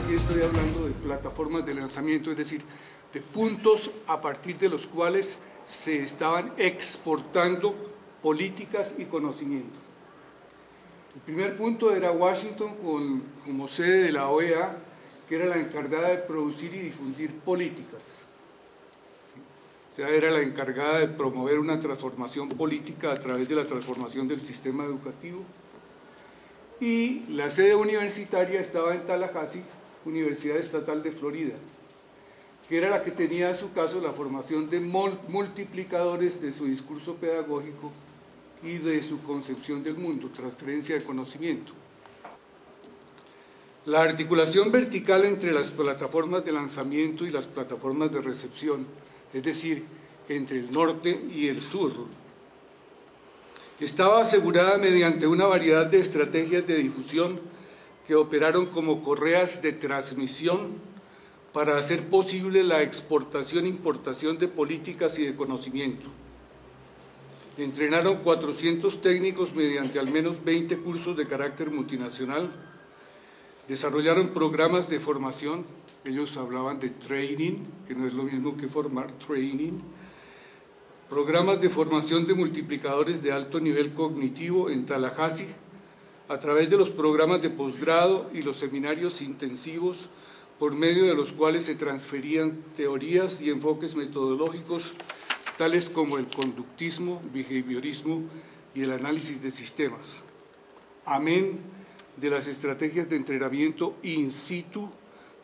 aquí estoy hablando de plataformas de lanzamiento, es decir, de puntos a partir de los cuales se estaban exportando políticas y conocimiento. El primer punto era Washington como sede de la OEA, que era la encargada de producir y difundir políticas. O sea, era la encargada de promover una transformación política a través de la transformación del sistema educativo. Y la sede universitaria estaba en Tallahassee, Universidad Estatal de Florida, que era la que tenía a su caso la formación de multiplicadores de su discurso pedagógico y de su concepción del mundo, transferencia de conocimiento. La articulación vertical entre las plataformas de lanzamiento y las plataformas de recepción, es decir, entre el norte y el sur, estaba asegurada mediante una variedad de estrategias de difusión que operaron como correas de transmisión para hacer posible la exportación e importación de políticas y de conocimiento. Entrenaron 400 técnicos mediante al menos 20 cursos de carácter multinacional, desarrollaron programas de formación, ellos hablaban de training, que no es lo mismo que formar, training, programas de formación de multiplicadores de alto nivel cognitivo en Tallahassee, a través de los programas de posgrado y los seminarios intensivos, por medio de los cuales se transferían teorías y enfoques metodológicos, tales como el conductismo, behaviorismo y el análisis de sistemas. Amén de las estrategias de entrenamiento in situ,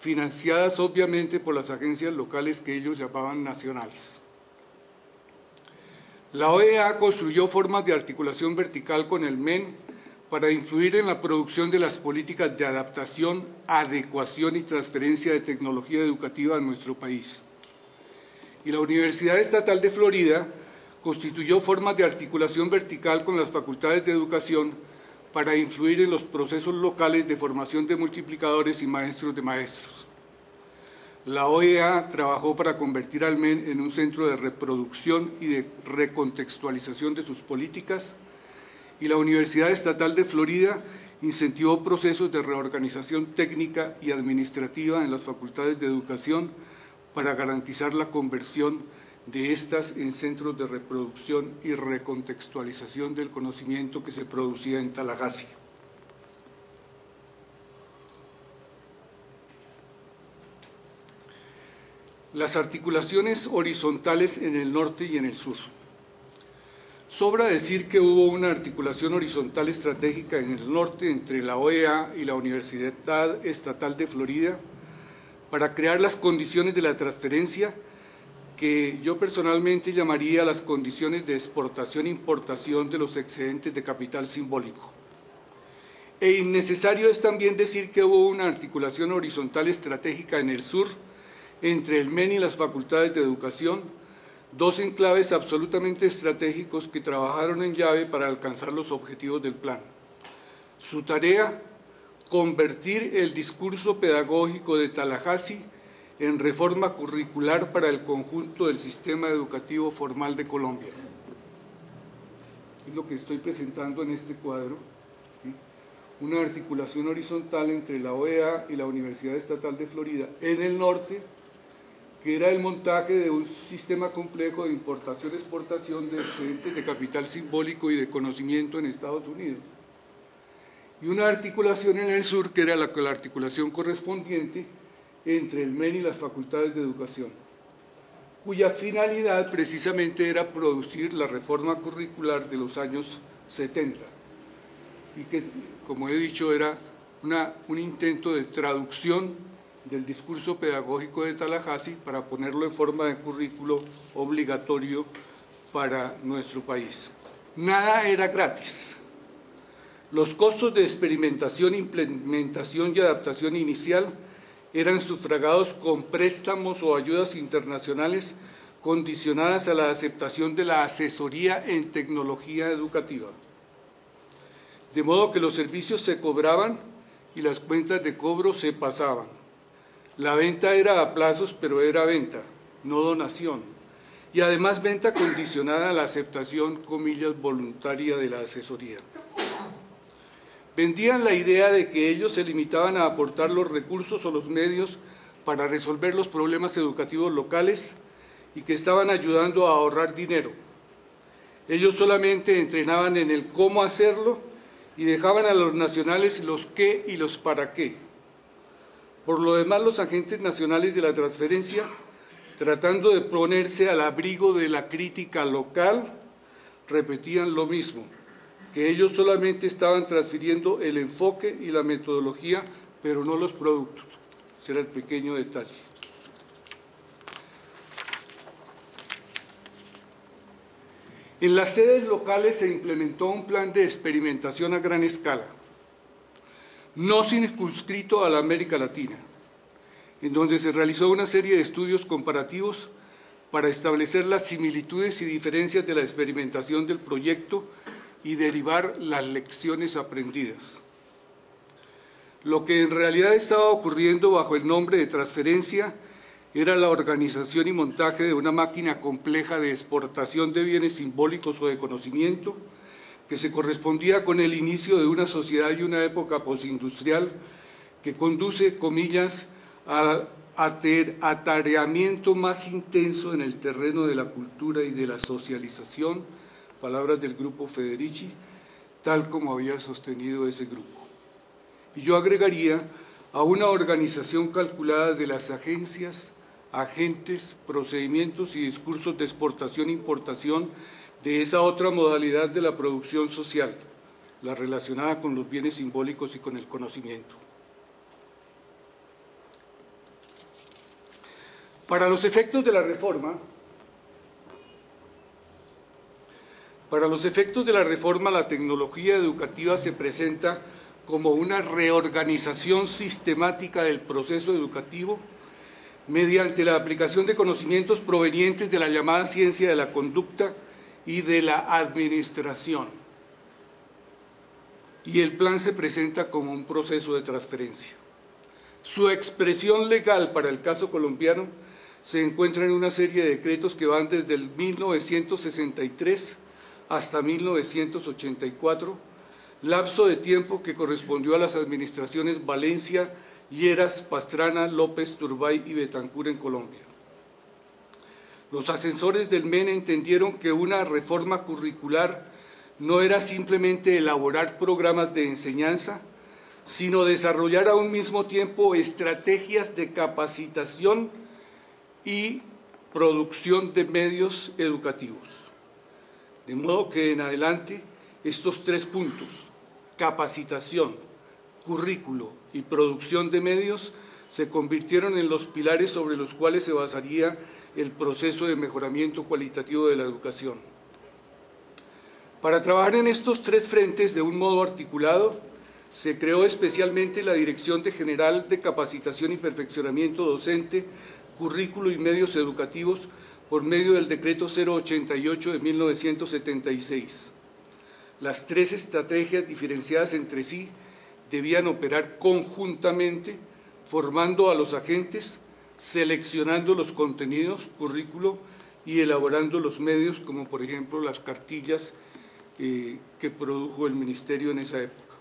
financiadas obviamente por las agencias locales que ellos llamaban nacionales. La OEA construyó formas de articulación vertical con el MEN para influir en la producción de las políticas de adaptación, adecuación y transferencia de tecnología educativa en nuestro país. Y la Universidad Estatal de Florida constituyó formas de articulación vertical con las facultades de educación para influir en los procesos locales de formación de multiplicadores y maestros de maestros. La OEA trabajó para convertir al MEN en un centro de reproducción y de recontextualización de sus políticas, y la Universidad Estatal de Florida incentivó procesos de reorganización técnica y administrativa en las facultades de educación para garantizar la conversión de estas en centros de reproducción y recontextualización del conocimiento que se producía en Tallahassee. Las articulaciones horizontales en el norte y en el sur. Sobra decir que hubo una articulación horizontal estratégica en el norte entre la OEA y la Universidad Estatal de Florida para crear las condiciones de la transferencia que yo personalmente llamaría las condiciones de exportación e importación de los excedentes de capital simbólico. E innecesario es también decir que hubo una articulación horizontal estratégica en el sur entre el MEN y las facultades de educación, dos enclaves absolutamente estratégicos que trabajaron en llave para alcanzar los objetivos del plan. Su tarea, convertir el discurso pedagógico de Tallahassee en reforma curricular para el conjunto del sistema educativo formal de Colombia. Es lo que estoy presentando en este cuadro, ¿sí? Una articulación horizontal entre la OEA y la Universidad Estatal de Florida en el norte, que era el montaje de un sistema complejo de importación-exportación de excedentes de capital simbólico y de conocimiento en Estados Unidos. Y una articulación en el sur, que era la articulación correspondiente entre el MEN y las facultades de educación, cuya finalidad precisamente era producir la reforma curricular de los años 70, y que, como he dicho, era un intento de traducción del discurso pedagógico de Tallahassee para ponerlo en forma de currículo obligatorio para nuestro país. Nada era gratis. Los costos de experimentación, implementación y adaptación inicial eran sufragados con préstamos o ayudas internacionales condicionadas a la aceptación de la asesoría en tecnología educativa. De modo que los servicios se cobraban y las cuentas de cobro se pasaban. La venta era a plazos, pero era venta, no donación, y además venta condicionada a la aceptación, comillas, voluntaria de la asesoría. Vendían la idea de que ellos se limitaban a aportar los recursos o los medios para resolver los problemas educativos locales y que estaban ayudando a ahorrar dinero. Ellos solamente entrenaban en el cómo hacerlo y dejaban a los nacionales los qué y los para qué. Por lo demás, los agentes nacionales de la transferencia, tratando de ponerse al abrigo de la crítica local, repetían lo mismo, que ellos solamente estaban transfiriendo el enfoque y la metodología, pero no los productos. Ese era el pequeño detalle. En las sedes locales se implementó un plan de experimentación a gran escala, no circunscrito a la América Latina, en donde se realizó una serie de estudios comparativos para establecer las similitudes y diferencias de la experimentación del proyecto y derivar las lecciones aprendidas. Lo que en realidad estaba ocurriendo bajo el nombre de transferencia era la organización y montaje de una máquina compleja de exportación de bienes simbólicos o de conocimiento que se correspondía con el inicio de una sociedad y una época postindustrial que conduce, comillas, a atareamiento más intenso en el terreno de la cultura y de la socialización, palabras del grupo Federici, tal como había sostenido ese grupo. Y yo agregaría a una organización calculada de las agencias, agentes, procedimientos y discursos de exportación e importación de esa otra modalidad de la producción social, la relacionada con los bienes simbólicos y con el conocimiento. Para los efectos de la reforma, la tecnología educativa se presenta como una reorganización sistemática del proceso educativo mediante la aplicación de conocimientos provenientes de la llamada ciencia de la conducta y de la administración. Y el plan se presenta como un proceso de transferencia. Su expresión legal para el caso colombiano se encuentra en una serie de decretos que van desde el 1963 hasta 1984, lapso de tiempo que correspondió a las administraciones Valencia, Lleras, Pastrana, López, Turbay y Betancur en Colombia. Los asesores del MEN entendieron que una reforma curricular no era simplemente elaborar programas de enseñanza, sino desarrollar a un mismo tiempo estrategias de capacitación y producción de medios educativos. De modo que en adelante estos tres puntos, capacitación, currículo y producción de medios, se convirtieron en los pilares sobre los cuales se basaría el proceso de mejoramiento cualitativo de la educación. Para trabajar en estos tres frentes de un modo articulado, se creó especialmente la Dirección General de Capacitación y Perfeccionamiento Docente, Currículo y Medios Educativos por medio del Decreto 088 de 1976. Las tres estrategias diferenciadas entre sí debían operar conjuntamente, formando a los agentes, seleccionando los contenidos, currículo y elaborando los medios, como por ejemplo las cartillas que produjo el Ministerio en esa época.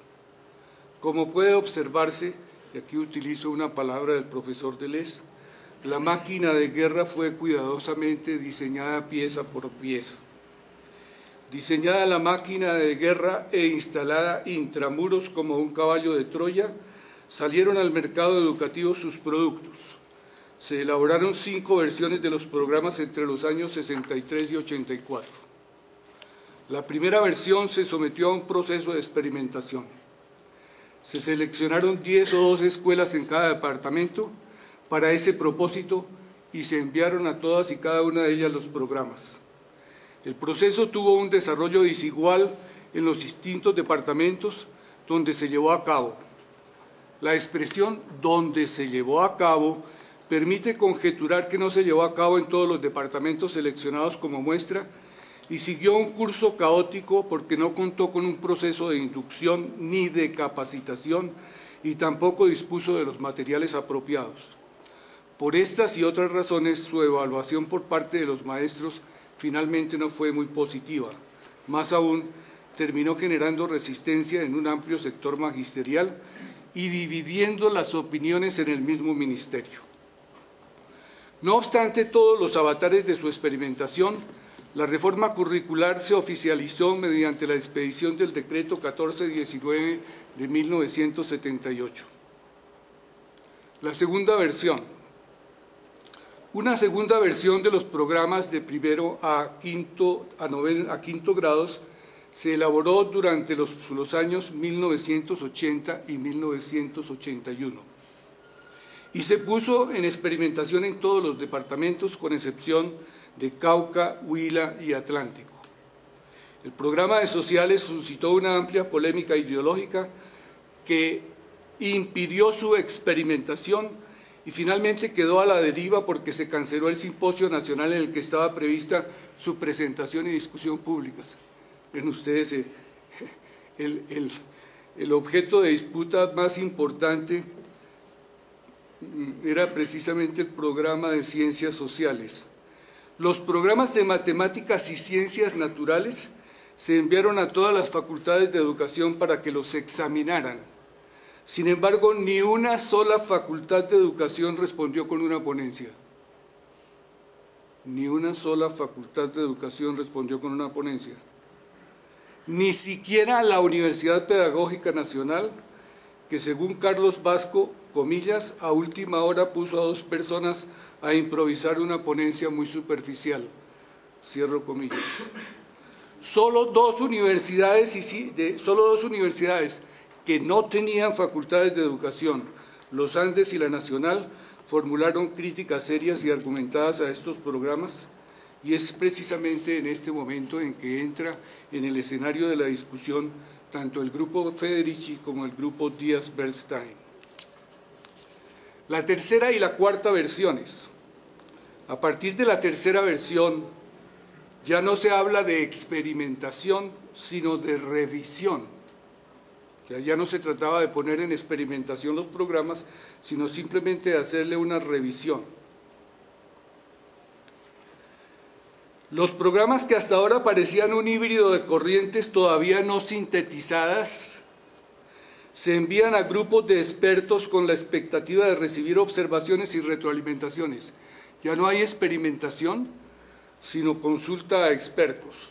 Como puede observarse, y aquí utilizo una palabra del profesor Deleuze, la máquina de guerra fue cuidadosamente diseñada pieza por pieza. Diseñada la máquina de guerra e instalada intramuros como un caballo de Troya, salieron al mercado educativo sus productos. Se elaboraron 5 versiones de los programas entre los años 63 y 84. La primera versión se sometió a un proceso de experimentación. Se seleccionaron 10 o 12 escuelas en cada departamento para ese propósito y se enviaron a todas y cada una de ellas los programas. El proceso tuvo un desarrollo desigual en los distintos departamentos donde se llevó a cabo. La expresión «donde se llevó a cabo» permite conjeturar que no se llevó a cabo en todos los departamentos seleccionados como muestra y siguió un curso caótico porque no contó con un proceso de inducción ni de capacitación y tampoco dispuso de los materiales apropiados. Por estas y otras razones, su evaluación por parte de los maestros finalmente no fue muy positiva. Más aún, terminó generando resistencia en un amplio sector magisterial y dividiendo las opiniones en el mismo ministerio. No obstante todos los avatares de su experimentación, la reforma curricular se oficializó mediante la expedición del decreto 1419 de 1978. La segunda versión. Una segunda versión de los programas de primero a quinto grados se elaboró durante los años 1980 y 1981 y se puso en experimentación en todos los departamentos con excepción de Cauca, Huila y Atlántico. El programa de sociales suscitó una amplia polémica ideológica que impidió su experimentación y finalmente quedó a la deriva porque se canceló el simposio nacional en el que estaba prevista su presentación y discusión públicas. Ven ustedes, el objeto de disputa más importante era precisamente el programa de ciencias sociales. Los programas de matemáticas y ciencias naturales se enviaron a todas las facultades de educación para que los examinaran. Sin embargo, ni una sola facultad de educación respondió con una ponencia. Ni una sola facultad de educación respondió con una ponencia. Ni siquiera la Universidad Pedagógica Nacional, que según Carlos Vasco, comillas, a última hora puso a 2 personas a improvisar una ponencia muy superficial, cierro comillas. Solo dos universidades que no tenían facultades de educación, los Andes y la Nacional, formularon críticas serias y argumentadas a estos programas, y es precisamente en este momento en que entra en el escenario de la discusión tanto el grupo Federici como el grupo Díaz-Bernstein. La tercera y la cuarta versiones. A partir de la tercera versión ya no se habla de experimentación, sino de revisión. Ya no se trataba de poner en experimentación los programas, sino simplemente de hacerle una revisión. Los programas que hasta ahora parecían un híbrido de corrientes todavía no sintetizadas se envían a grupos de expertos con la expectativa de recibir observaciones y retroalimentaciones. Ya no hay experimentación, sino consulta a expertos.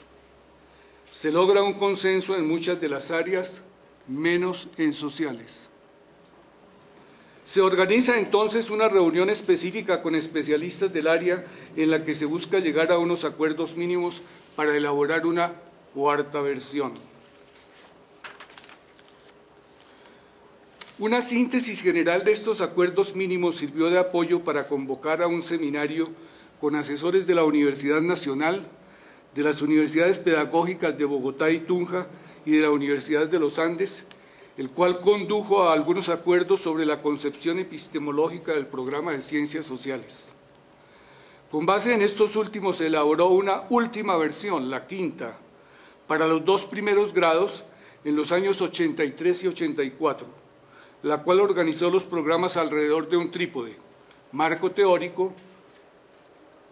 Se logra un consenso en muchas de las áreas, menos en sociales. Se organiza entonces una reunión específica con especialistas del área en la que se busca llegar a unos acuerdos mínimos para elaborar una cuarta versión. Una síntesis general de estos acuerdos mínimos sirvió de apoyo para convocar a un seminario con asesores de la Universidad Nacional, de las Universidades Pedagógicas de Bogotá y Tunja y de la Universidad de los Andes, el cual condujo a algunos acuerdos sobre la concepción epistemológica del programa de ciencias sociales. Con base en estos últimos se elaboró una última versión, la quinta, para los 2 primeros grados en los años 83 y 84, la cual organizó los programas alrededor de un trípode: marco teórico,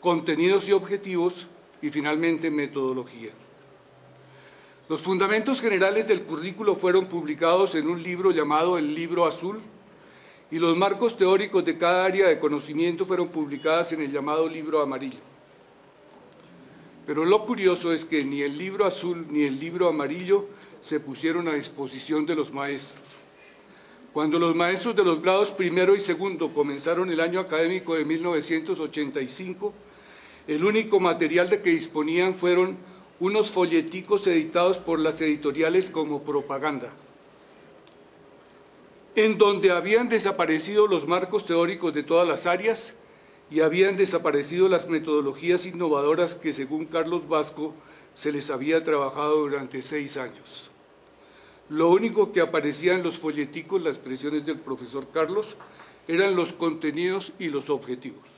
contenidos y objetivos y finalmente metodología. Los fundamentos generales del currículo fueron publicados en un libro llamado el Libro Azul y los marcos teóricos de cada área de conocimiento fueron publicadas en el llamado Libro Amarillo. Pero lo curioso es que ni el Libro Azul ni el Libro Amarillo se pusieron a disposición de los maestros. Cuando los maestros de los grados primero y segundo comenzaron el año académico de 1985, el único material de que disponían fueron unos folleticos editados por las editoriales como propaganda, en donde habían desaparecido los marcos teóricos de todas las áreas y habían desaparecido las metodologías innovadoras que, según Carlos Vasco, se les había trabajado durante 6 años. Lo único que aparecía en los folleticos, las expresiones del profesor Carlos, eran los contenidos y los objetivos.